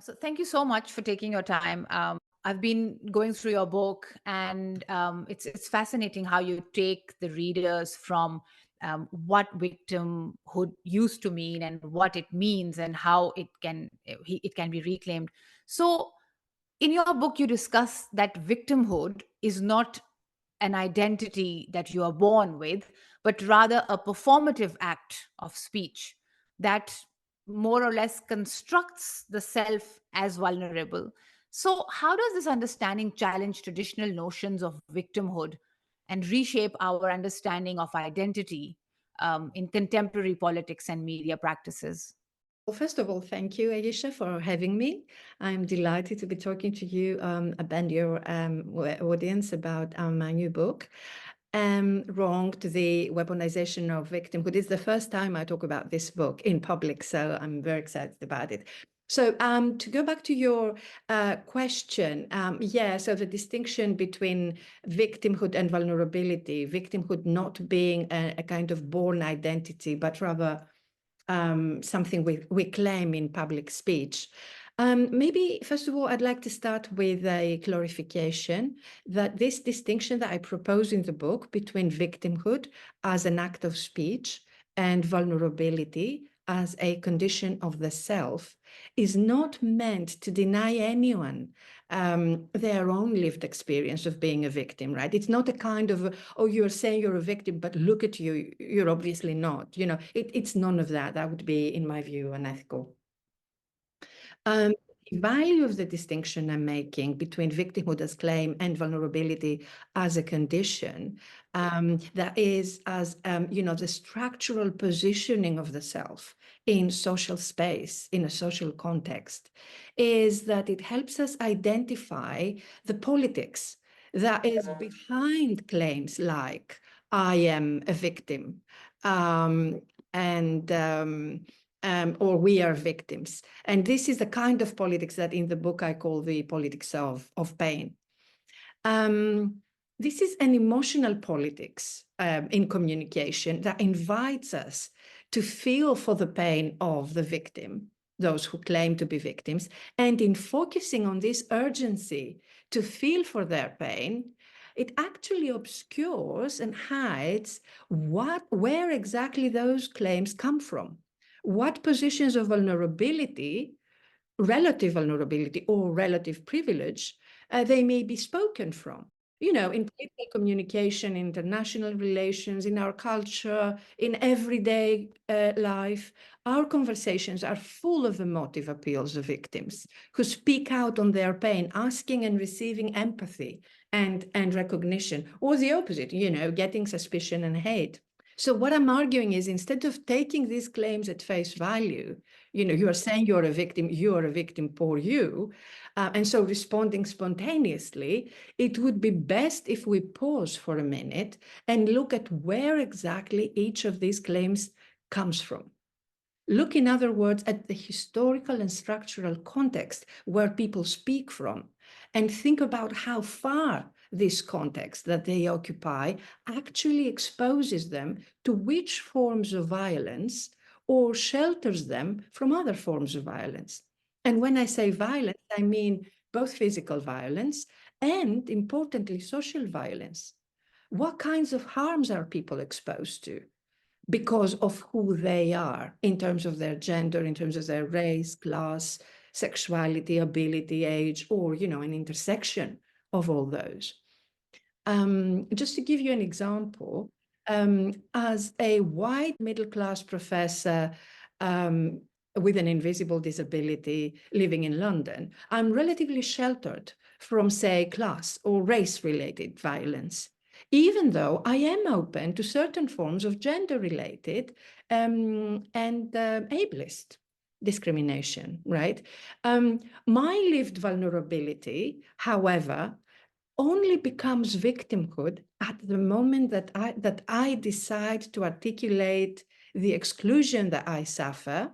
So thank you so much for taking your time. I've been going through your book, and it's fascinating how you take the readers from what victimhood used to mean and what it means and how it can be reclaimed. So in your book, you discuss that victimhood is not an identity that you are born with, but rather a performative act of speech that more or less constructs the self as vulnerable. So, how does this understanding challenge traditional notions of victimhood and reshape our understanding of identity in contemporary politics and media practices? Well, first of all, thank you, Aisha, for having me. I'm delighted to be talking to you about your audience about my new book, Wrong to the Weaponization of Victimhood. It's the first time I talk about this book in public, so I'm very excited about it. So to go back to your question, so the distinction between victimhood and vulnerability, victimhood not being a kind of born identity, but rather something we claim in public speech. Maybe, first of all, I'd like to start with a clarification that this distinction that I propose in the book between victimhood as an act of speech and vulnerability as a condition of the self is not meant to deny anyone their own lived experience of being a victim, right? It's not a kind of, oh, you're saying you're a victim, but look at you, you're obviously not. It's none of that. That would be, in my view, unethical. The value of the distinction I'm making between victimhood as claim and vulnerability as a condition, that is as, the structural positioning of the self in social space, in a social context, is that it helps us identify the politics that is behind claims like, I am a victim, or we are victims. And this is the kind of politics that in the book I call the politics of pain. This is an emotional politics in communication that invites us to feel for the pain of the victim, those who claim to be victims, and in focusing on this urgency to feel for their pain, it actually obscures and hides where exactly those claims come from. What positions of vulnerability, relative vulnerability or relative privilege, they may be spoken from. In political communication, international relations, in our culture, in everyday life, our conversations are full of emotive appeals of victims who speak out on their pain, asking and receiving empathy and recognition, or the opposite, getting suspicion and hate. So what I'm arguing is, instead of taking these claims at face value, you are saying you're a victim, poor you, and so responding spontaneously, it would be best if we pause for a minute and look at where exactly each of these claims comes from. Look, in other words, at the historical and structural context where people speak from, and think about how far this context that they occupy actually exposes them to which forms of violence or shelters them from other forms of violence. And when I say violence, I mean both physical violence and, importantly, social violence. What kinds of harms are people exposed to because of who they are in terms of their gender, in terms of their race, class, sexuality, ability, age, or, an intersection of all those? Just to give you an example, as a white middle-class professor with an invisible disability living in London, I'm relatively sheltered from, say, class or race-related violence, even though I am open to certain forms of gender-related and ableist discrimination, right? My lived vulnerability, however, only becomes victimhood at the moment that I decide to articulate the exclusion that I suffer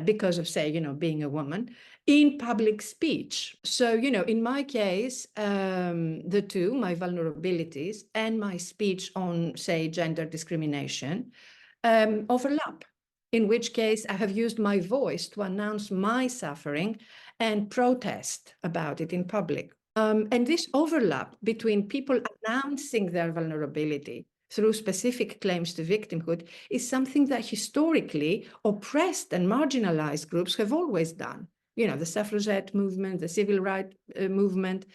because of, say, being a woman in public speech. So, in my case, the two, my vulnerabilities and my speech on, say, gender discrimination, overlap, in which case I have used my voice to announce my suffering and protest about it in public. And this overlap between people announcing their vulnerability through specific claims to victimhood is something that historically oppressed and marginalized groups have always done. You know, the suffragette movement, the civil rights movement,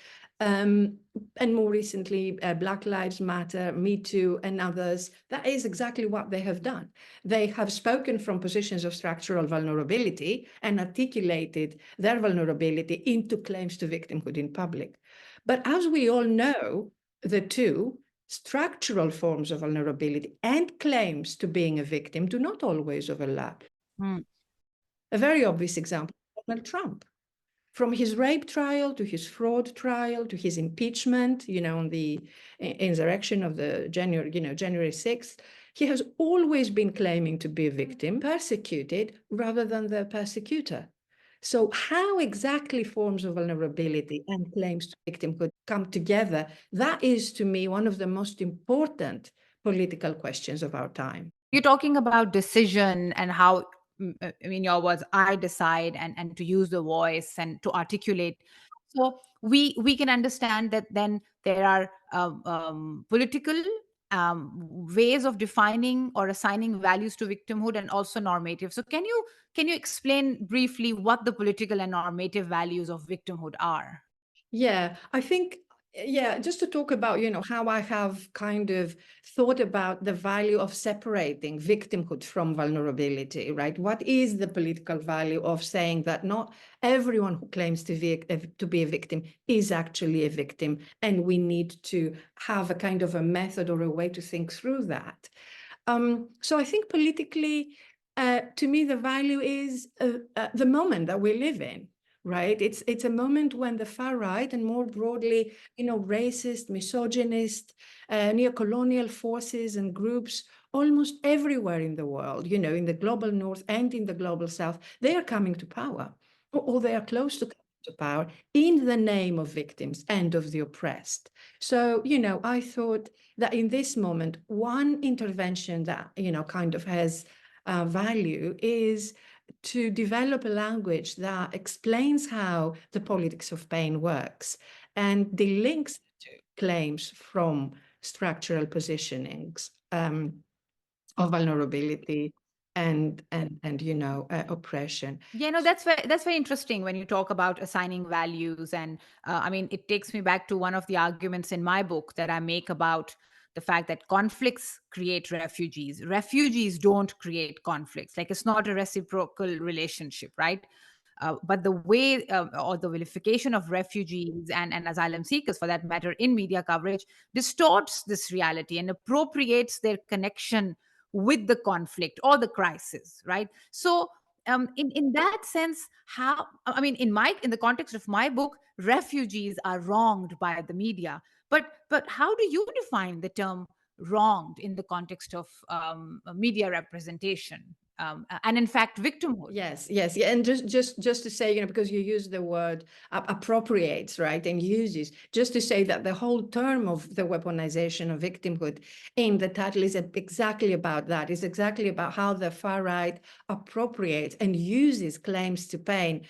and more recently, Black Lives Matter, Me Too, and others. That is exactly what they have done. They have spoken from positions of structural vulnerability and articulated their vulnerability into claims to victimhood in public. But as we all know, the two, structural forms of vulnerability and claims to being a victim, do not always overlap. Mm. A very obvious example, Donald Trump. From his rape trial to his fraud trial to his impeachment, on the insurrection of the January 6th, he has always been claiming to be a victim, persecuted rather than the persecutor. So how exactly forms of vulnerability and claims to victimhood come together? That is, to me, one of the most important political questions of our time. You're talking about decision and how, in your words, I decide, and to use the voice and to articulate. So we can understand that then there are political ways of defining or assigning values to victimhood, and also normative. So can you explain briefly what the political and normative values of victimhood are? Yeah, I think, just to talk about, how I have kind of thought about the value of separating victimhood from vulnerability, right? What is the political value of saying that not everyone who claims to be a victim is actually a victim, and we need to have a kind of a method or a way to think through that. So I think politically, to me, the value is the moment that we live in. Right, it's a moment when the far right and more broadly, racist, misogynist, neo-colonial forces and groups almost everywhere in the world, in the global north and in the global south, they are coming to power, or they are close to coming to power in the name of victims and of the oppressed. So, I thought that in this moment, one intervention that, kind of has value is to develop a language that explains how the politics of pain works and the links to claims from structural positionings of vulnerability and oppression. Yeah, no, that's very interesting when you talk about assigning values, and I mean, it takes me back to one of the arguments in my book that I make about the fact that conflicts create refugees. Refugees don't create conflicts. Like, it's not a reciprocal relationship, right? But the way, or the vilification of refugees and asylum seekers, for that matter, in media coverage, distorts this reality and appropriates their connection with the conflict or the crisis, right? So in that sense, how, I mean, in the context of my book, refugees are wronged by the media, but how do you define the term wronged in the context of media representation, and in fact victimhood? Yes, yes, yeah, and just to say, because you use the word appropriates, right, and uses, just to say that the whole term of the weaponization of victimhood in the title is exactly about that. It's exactly about how the far right appropriates and uses claims to pain,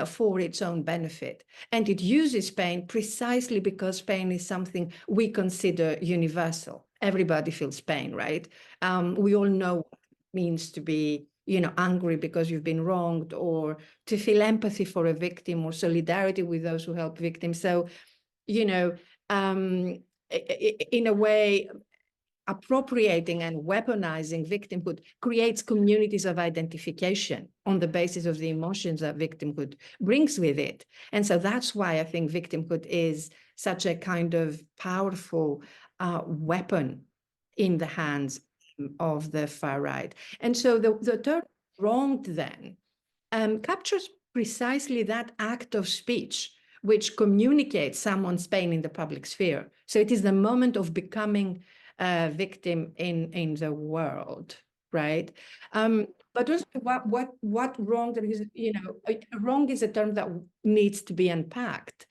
for its own benefit, and it uses pain precisely because pain is something we consider universal. Everybody feels pain, right? We all know what it means to be angry because you've been wronged, or to feel empathy for a victim or solidarity with those who help victims. So, in a way, appropriating and weaponizing victimhood creates communities of identification on the basis of the emotions that victimhood brings with it. And so that's why I think victimhood is such a kind of powerful weapon in the hands of the far right. And so the term wronged then captures precisely that act of speech which communicates someone's pain in the public sphere. So it is the moment of becoming a victim in the world, right? But also what wrong there is, wrong is a term that needs to be unpacked,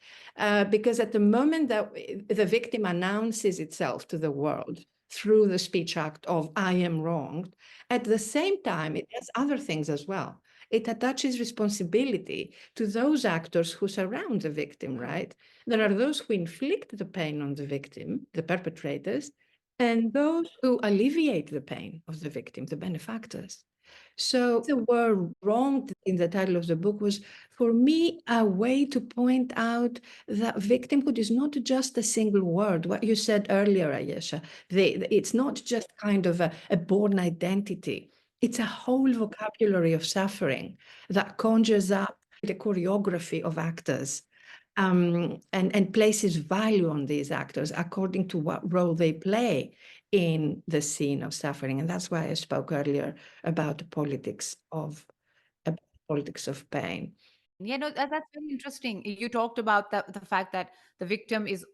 because at the moment that the victim announces itself to the world through the speech act of I am wronged, at the same time, it does other things as well. it attaches responsibility to those actors who surround the victim, right? There are those who inflict the pain on the victim, the perpetrators, and those who alleviate the pain of the victim, the benefactors. So the word wrong in the title of the book was, for me, a way to point out that victimhood is not just a single word. What you said earlier, Ayesha, it's not just kind of a born identity. It's a whole vocabulary of suffering that conjures up the choreography of actors, and places value on these actors according to what role they play in the scene of suffering. And that's why I spoke earlier about the politics of pain. Yeah, no, that's very interesting. You talked about the fact that the victim is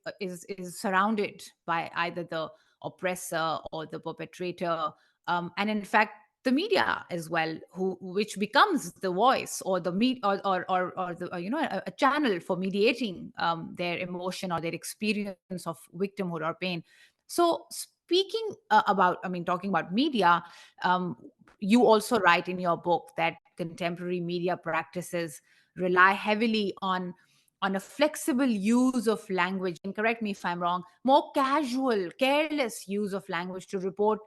surrounded by either the oppressor or the perpetrator, and in fact, the media as well, which becomes the voice or the or the a channel for mediating their emotion or their experience of victimhood or pain. So speaking about, I mean, talking about media, um, you also write in your book that contemporary media practices rely heavily on a flexible use of language, and correct me if I'm wrong, more casual, careless use of language to report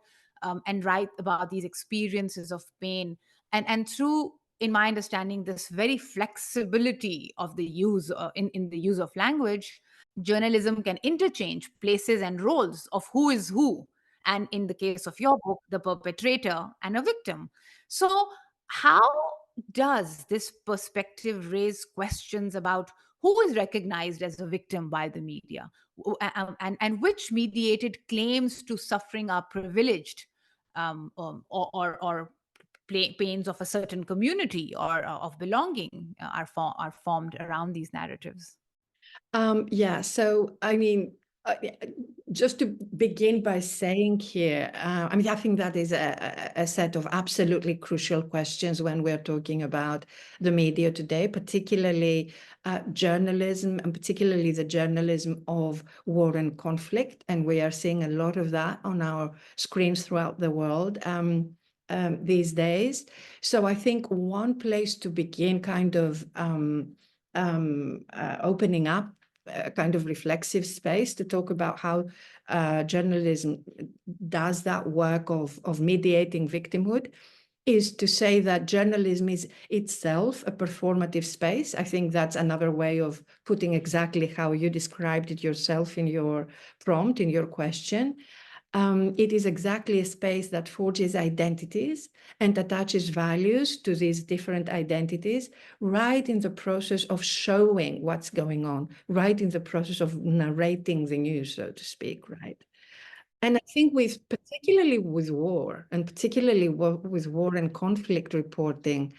and write about these experiences of pain. And through, in my understanding, this very flexibility of the use in the use of language, journalism can interchange places and roles of who is who, and in the case of your book, the perpetrator and a victim. So how does this perspective raise questions about who is recognized as a victim by the media, and which mediated claims to suffering are privileged, or pains of a certain community or of belonging are formed around these narratives? Yeah, so I mean, yeah, just to begin by saying here, I mean, I think that is a set of absolutely crucial questions when we're talking about the media today, particularly journalism, and particularly the journalism of war and conflict. And we are seeing a lot of that on our screens throughout the world these days. So I think one place to begin kind of opening up a kind of reflexive space to talk about how journalism does that work of mediating victimhood is to say that journalism is itself a performative space. I think that's another way of putting exactly how you described it yourself in your prompt, in your question. It is exactly a space that forges identities and attaches values to these different identities right in the process of showing what's going on, right in the process of narrating the news, so to speak, right? And I think particularly with war, and particularly with war and conflict reporting,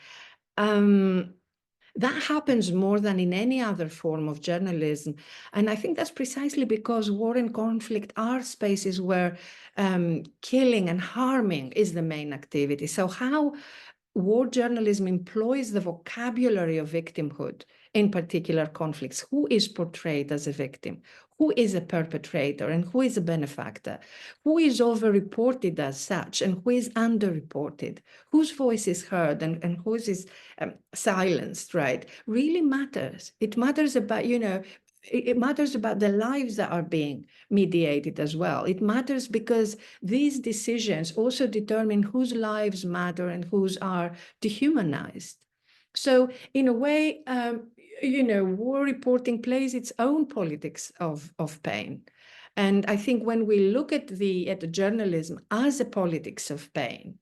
that happens more than in any other form of journalism. And I think that's precisely because war and conflict are spaces where killing and harming is the main activity. So how war journalism employs the vocabulary of victimhood in particular conflicts. Who is portrayed as a victim? Who is a perpetrator and who is a benefactor? Who is overreported as such and who is underreported? Whose voice is heard and whose is silenced, right? Really matters. It matters about, it matters about the lives that are being mediated as well. It matters because these decisions also determine whose lives matter and whose are dehumanized. So in a way, war reporting plays its own politics of pain. And I think when we look at the journalism as a politics of pain,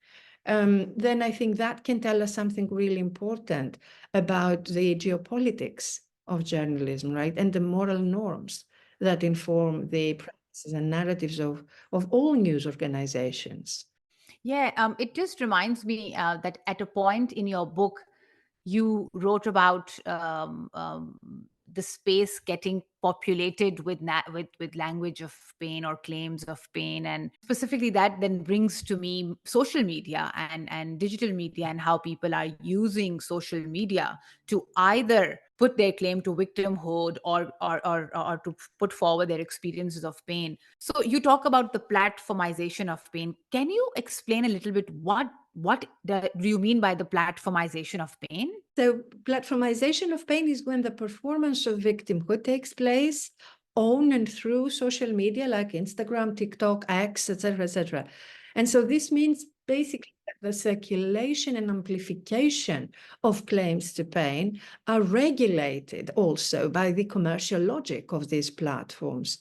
then I think that can tell us something really important about the geopolitics of journalism, right? And the moral norms that inform the practices and narratives of all news organizations. Yeah, it just reminds me that at a point in your book, you wrote about the space getting populated with, with language of pain or claims of pain, and specifically that then brings to me social media and digital media, and how people are using social media to either put their claim to victimhood or to put forward their experiences of pain. So you talk about the platformization of pain. Can you explain a little bit what what do you mean by the platformization of pain? So platformization of pain is when the performance of victimhood takes place on and through social media like Instagram, TikTok, X, etc., etc. And so this means basically that the circulation and amplification of claims to pain are regulated also by the commercial logic of these platforms.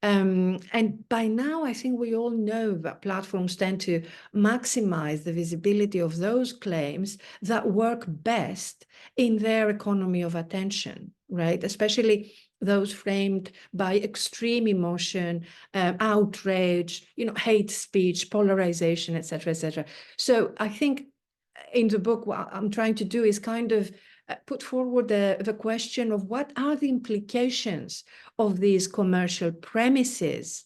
And by now, I think we all know that platforms tend to maximize the visibility of those claims that work best in their economy of attention, right? Especially those framed by extreme emotion, outrage, hate speech, polarization, etc., etc. So I think in the book, what I'm trying to do is kind of put forward the question of what are the implications of these commercial premises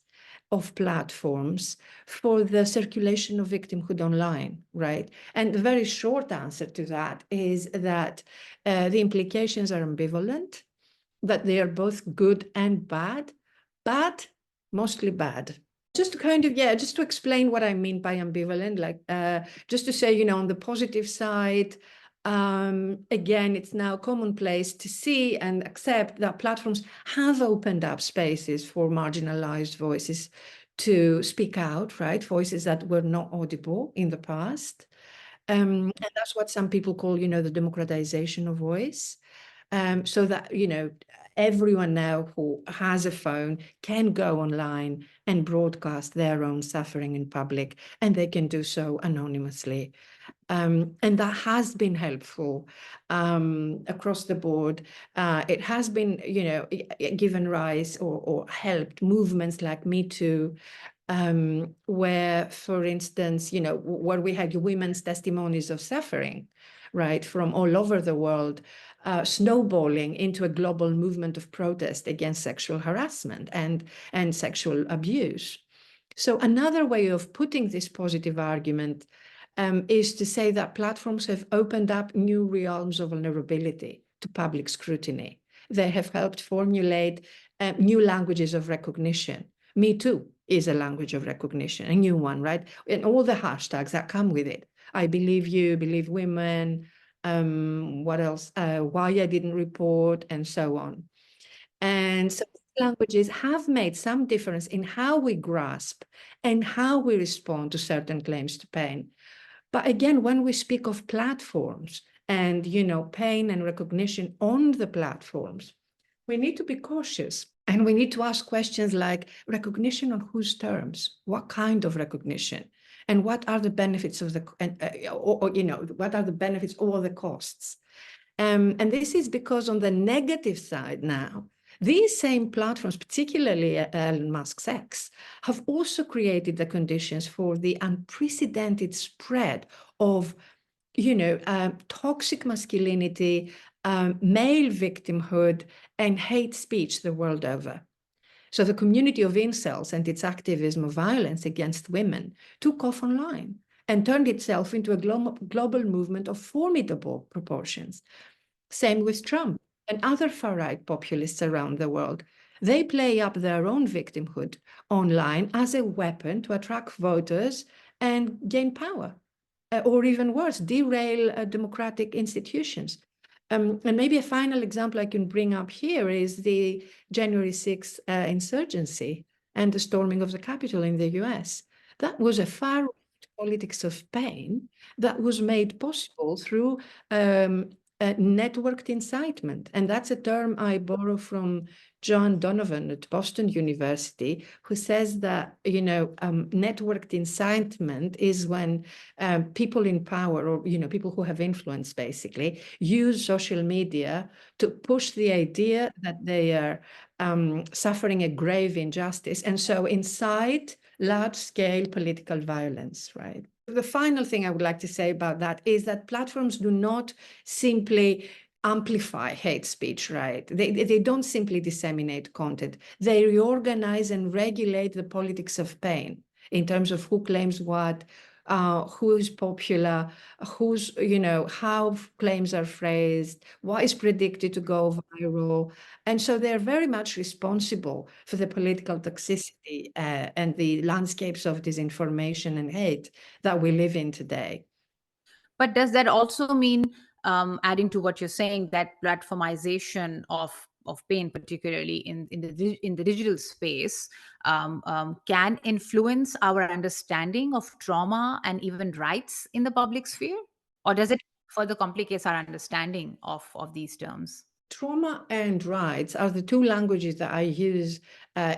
of platforms for the circulation of victimhood online, right? And the very short answer to that is that the implications are ambivalent, that they are both good and bad, mostly bad. Just to kind of, just to explain what I mean by ambivalent, like just to say, on the positive side, again, it's now commonplace to see and accept that platforms have opened up spaces for marginalized voices to speak out, right? Voices that were not audible in the past. And that's what some people call, the democratization of voice. So that, everyone now who has a phone can go online and broadcast their own suffering in public, and they can do so anonymously. And that has been helpful across the board. It has been, given rise or helped movements like Me Too, where, for instance, where we had women's testimonies of suffering, right, from all over the world, snowballing into a global movement of protest against sexual harassment and sexual abuse. So another way of putting this positive argument is to say that platforms have opened up new realms of vulnerability to public scrutiny. They have helped formulate new languages of recognition. Me Too is a language of recognition, a new one, right? And all the hashtags that come with it. I believe you, believe women, what else? Why I didn't report, and so on. And so languages have made some difference in how we grasp and how we respond to certain claims to pain. But again, when we speak of platforms and, pain and recognition on the platforms, we need to be cautious. And we need to ask questions like recognition on whose terms, what kind of recognition, and what are the benefits of what are the benefits or the costs. And this is because on the negative side now, these same platforms, particularly Elon Musk's X, have also created the conditions for the unprecedented spread of, toxic masculinity, male victimhood, and hate speech the world over. So the community of incels and its activism of violence against women took off online and turned itself into a global movement of formidable proportions. Same with Trump and other far-right populists around the world. They play up their own victimhood online as a weapon to attract voters and gain power, or even worse, derail democratic institutions. And maybe a final example I can bring up here is the January 6th insurgency and the storming of the Capitol in the US. That was a far-right politics of pain that was made possible through networked incitement. And that's a term I borrow from John Donovan at Boston University, who says that, networked incitement is when people in power or, people who have influence basically use social media to push the idea that they are suffering a grave injustice. And so incite large-scale political violence, right? The final thing I would like to say about that is that platforms do not simply amplify hate speech, right? They don't simply disseminate content. They reorganize and regulate the politics of pain in terms of who claims what, who is popular, how claims are phrased, what is predicted to go viral. And so they're very much responsible for the political toxicity and the landscapes of disinformation and hate that we live in today. But does that also mean, adding to what you're saying, that platformization of pain, particularly in the digital space, can influence our understanding of trauma and even rights in the public sphere, or does it further complicates our understanding of these terms? Trauma and rights are the two languages that I use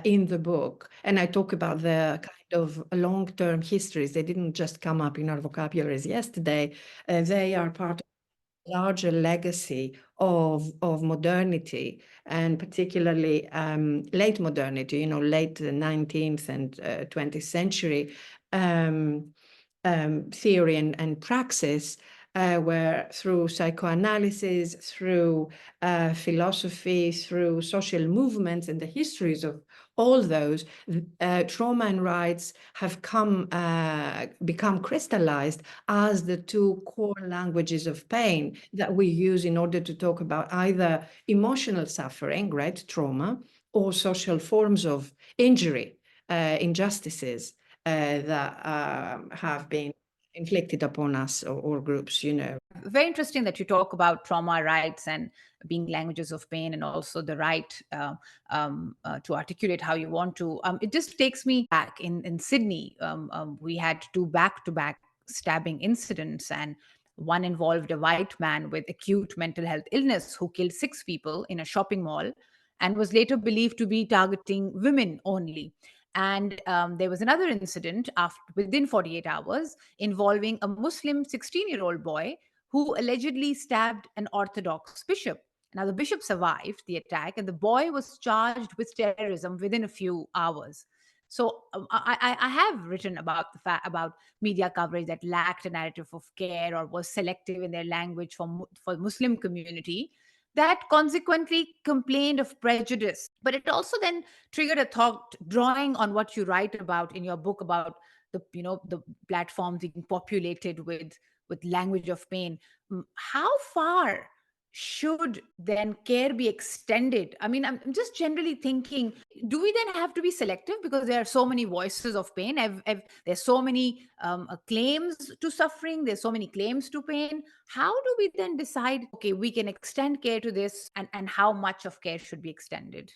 in the book. And I talk about the kind of long-term histories. They didn't just come up in our vocabularies yesterday. They are part of a larger legacy of modernity, and particularly late modernity, late 19th and 20th century theory and praxis, where through psychoanalysis, through philosophy, through social movements and the histories of all those, trauma and rights have become crystallized as the two core languages of pain that we use in order to talk about either emotional suffering, right, trauma, or social forms of injury, injustices that have been inflicted upon us or groups, Very interesting that you talk about trauma rights and being languages of pain, and also the right to articulate how you want to. It just takes me back in Sydney. We had two back-to-back stabbing incidents, and one involved a white man with acute mental health illness who killed 6 people in a shopping mall and was later believed to be targeting women only. And there was another incident within 48 hours involving a Muslim 16-year-old boy who allegedly stabbed an Orthodox bishop. Now, the bishop survived the attack, and the boy was charged with terrorism within a few hours. So, I have written about the fact about media coverage that lacked a narrative of care or was selective in their language for Muslim community, that consequently complained of prejudice. But it also then triggered a thought, drawing on what you write about in your book about the platforms being populated with language of pain. How far should then care be extended? I mean, I'm just generally thinking, do we then have to be selective because there are so many voices of pain? There's so many claims to suffering, there's so many claims to pain. How do we then decide, okay, we can extend care to this, and how much of care should be extended?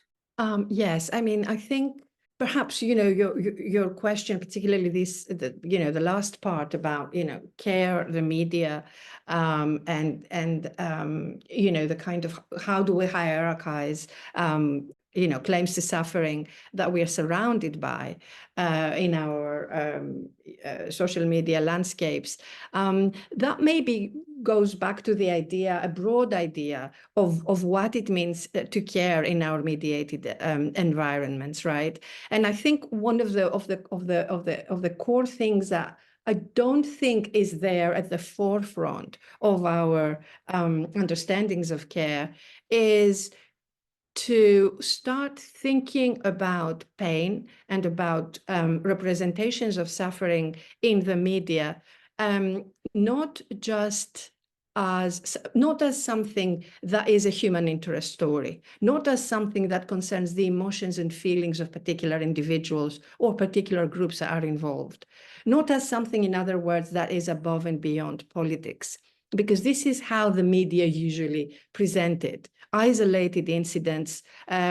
Yes, I mean, I think perhaps, your question, particularly the last part about, care, the media, and the kind of how do we hierarchize, claims to suffering that we are surrounded by in our social media landscapes. That maybe goes back to the idea, a broad idea of what it means to care in our mediated environments, right? And I think one of the core things that I don't think is there at the forefront of our understandings of care is to start thinking about pain and about representations of suffering in the media, not as something that is a human interest story, not as something that concerns the emotions and feelings of particular individuals or particular groups that are involved, not as something, in other words, that is above and beyond politics, because this is how the media usually present it. Isolated incidents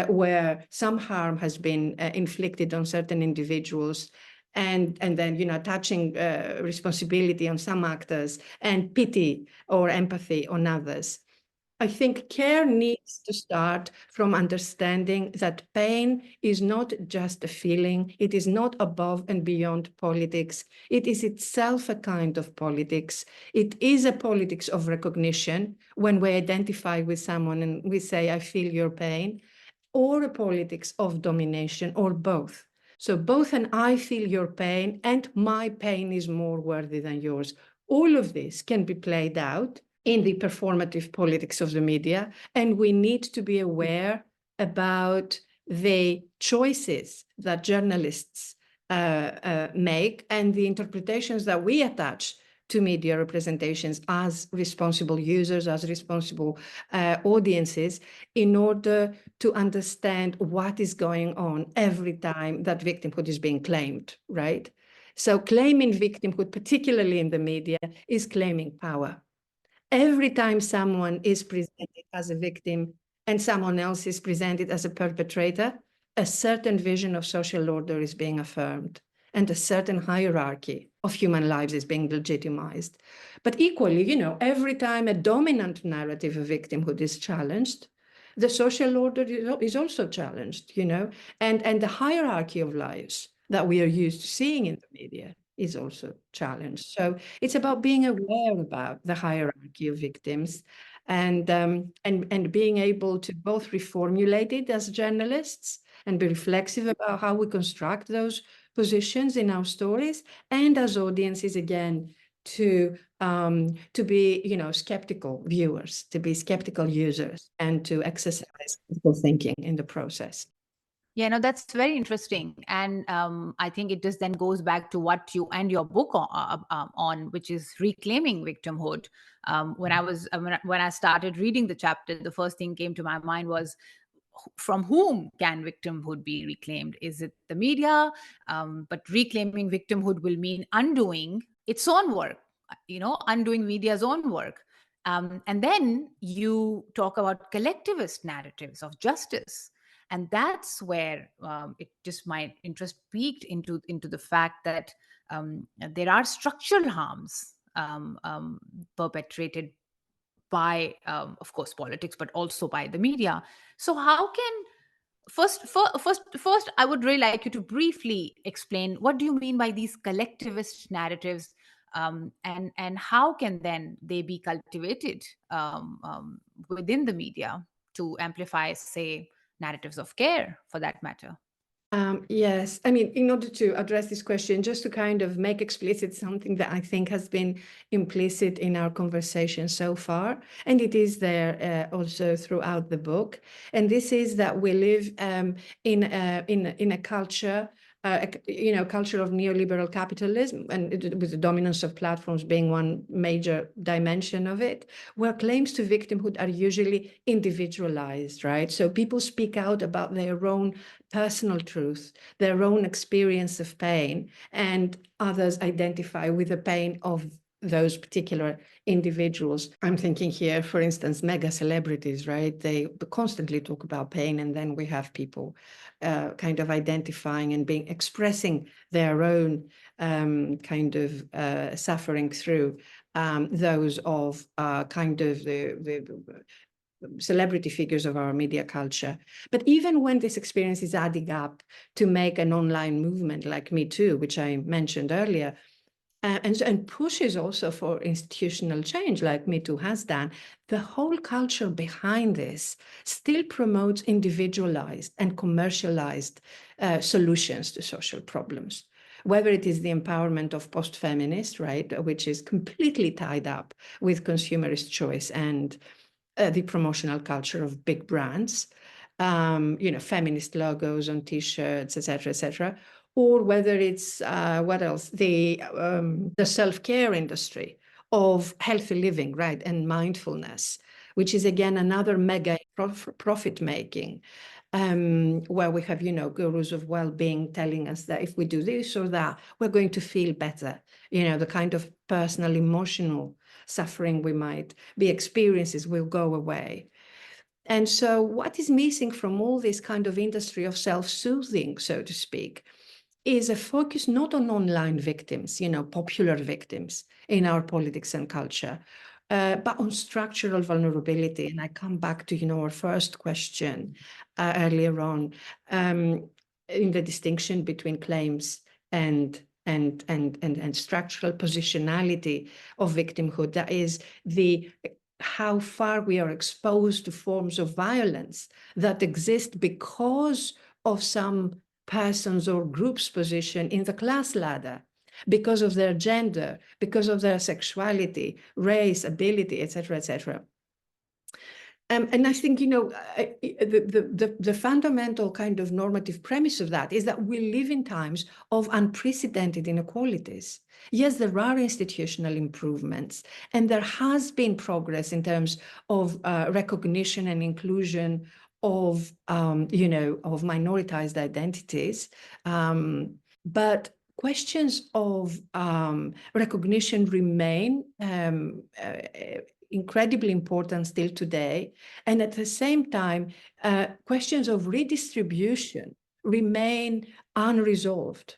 where some harm has been inflicted on certain individuals, and then attaching responsibility on some actors and pity or empathy on others. I think care needs to start from understanding that pain is not just a feeling. It is not above and beyond politics. It is itself a kind of politics. It is a politics of recognition when we identify with someone and we say, I feel your pain, or a politics of domination, or both. So both an I feel your pain and my pain is more worthy than yours. All of this can be played out in the performative politics of the media, and we need to be aware about the choices that journalists make and the interpretations that we attach to media representations as responsible users, as responsible audiences, in order to understand what is going on every time that victimhood is being claimed, right? So claiming victimhood, particularly in the media, is claiming power. Every time someone is presented as a victim and someone else is presented as a perpetrator, a certain vision of social order is being affirmed and a certain hierarchy of human lives is being legitimized. But equally, every time a dominant narrative of victimhood is challenged, the social order is also challenged, and the hierarchy of lives that we are used to seeing in the media is also challenged. So it's about being aware about the hierarchy of victims and being able to both reformulate it as journalists and be reflexive about how we construct those positions in our stories, and as audiences, again, to be skeptical viewers, to be skeptical users, and to exercise critical thinking in the process. Yeah, no, that's very interesting, and I think it just then goes back to what you end your book on, which is reclaiming victimhood. When I started reading the chapter, the first thing came to my mind was, from whom can victimhood be reclaimed? Is it the media? But reclaiming victimhood will mean undoing its own work, undoing media's own work. And then you talk about collectivist narratives of justice. And that's where it just my interest peaked into the fact that there are structural harms perpetrated by, of course, politics, but also by the media. So how can first I would really like you to briefly explain what do you mean by these collectivist narratives, and how can then they be cultivated within the media to amplify, say, narratives of care, for that matter. Yes, I mean, in order to address this question, just to kind of make explicit something that I think has been implicit in our conversation so far, and it is there also throughout the book, and this is that we live in a culture. Culture of neoliberal capitalism, and with the dominance of platforms being one major dimension of it, where claims to victimhood are usually individualized, right? So people speak out about their own personal truth, their own experience of pain, and others identify with the pain of those particular individuals. I'm thinking here, for instance, mega celebrities, right? They constantly talk about pain, and then we have people kind of identifying and expressing their own kind of suffering through those of kind of the celebrity figures of our media culture. But even when this experience is adding up to make an online movement like Me Too, which I mentioned earlier, and pushes also for institutional change like Me Too has done, the whole culture behind this still promotes individualized and commercialized solutions to social problems. Whether it is the empowerment of post-feminists, right, which is completely tied up with consumerist choice and the promotional culture of big brands, feminist logos on T-shirts, etc., or whether it's what else, the self-care industry of healthy living, right, and mindfulness, which is again another mega profit making, where we have gurus of well-being telling us that if we do this or that, we're going to feel better. The kind of personal emotional suffering we might be experiencing will go away. And so what is missing from all this kind of industry of self-soothing, so to speak, is a focus not on online victims, popular victims in our politics and culture, but on structural vulnerability. And I come back to, our first question earlier on, in the distinction between claims and structural positionality of victimhood. That is how far we are exposed to forms of violence that exist because of some person's or group's position in the class ladder, because of their gender, because of their sexuality, race, ability, etc., etc. And I think, the fundamental kind of normative premise of that is that we live in times of unprecedented inequalities. Yes, there are institutional improvements, and there has been progress in terms of recognition and inclusion of minoritized identities. But questions of recognition remain incredibly important still today. And at the same time, questions of redistribution remain unresolved.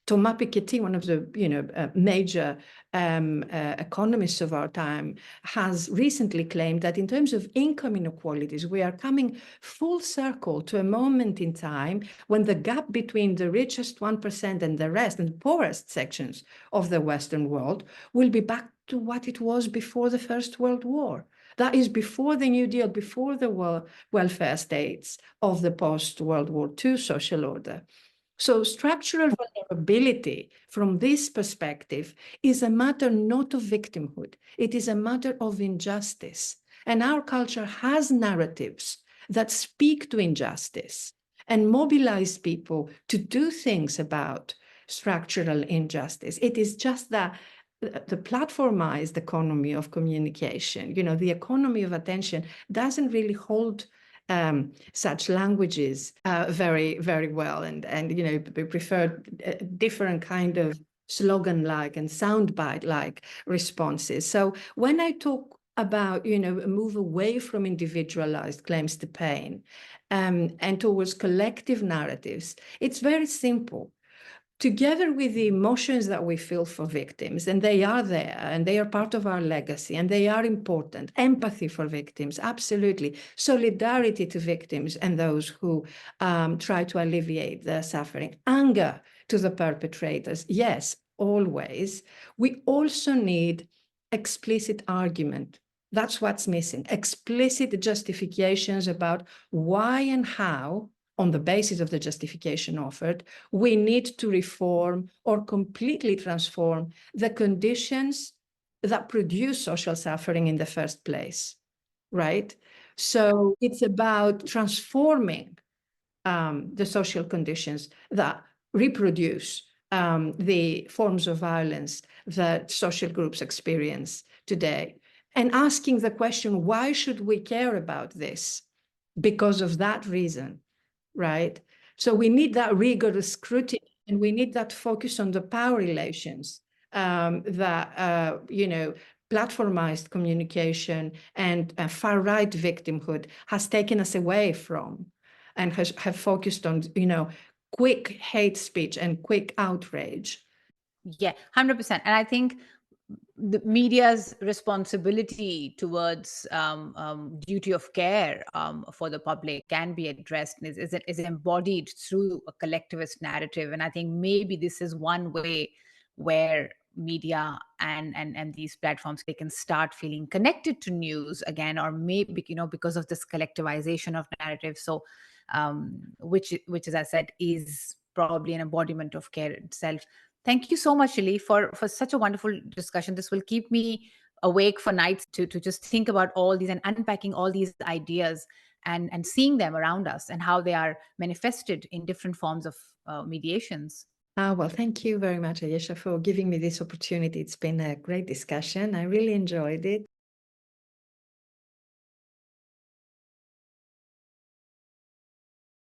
Thomas Piketty, one of the major economists of our time, has recently claimed that in terms of income inequalities, we are coming full circle to a moment in time when the gap between the richest 1% and the rest, and the poorest sections of the Western world, will be back to what it was before the First World War. That is before the New Deal, before the welfare states of the post-World War II social order. So structural vulnerability from this perspective is a matter not of victimhood. It is a matter of injustice. And our culture has narratives that speak to injustice and mobilize people to do things about structural injustice. It is just that the platformized economy of communication, the economy of attention, doesn't really hold such languages very, very well, and we prefer different kind of slogan-like and soundbite-like responses. So when I talk about a move away from individualized claims to pain and towards collective narratives, it's very simple. Together with the emotions that we feel for victims, and they are there, and they are part of our legacy, and they are important. Empathy for victims, absolutely. Solidarity to victims and those who try to alleviate their suffering. Anger to the perpetrators, yes, always. We also need explicit argument. That's what's missing. Explicit justifications about why and how, on the basis of the justification offered, we need to reform or completely transform the conditions that produce social suffering in the first place, right? So it's about transforming the social conditions that reproduce the forms of violence that social groups experience today, and asking the question, why should we care about this? Because of that reason. Right? So we need that rigorous scrutiny, and we need that focus on the power relations that, platformized communication and far-right victimhood has taken us away from, and have focused on, quick hate speech and quick outrage. Yeah, 100%. And I think the media's responsibility towards duty of care for the public can be addressed, is embodied through a collectivist narrative. And I think maybe this is one way where media and these platforms, they can start feeling connected to news again, or maybe because of this collectivization of narrative. So which as I said is probably an embodiment of care itself. Thank you so much, Lilie, for such a wonderful discussion. This will keep me awake for nights to just think about all these and unpacking all these ideas and seeing them around us and how they are manifested in different forms of mediations. Well, thank you very much, Ayesha, for giving me this opportunity. It's been a great discussion. I really enjoyed it.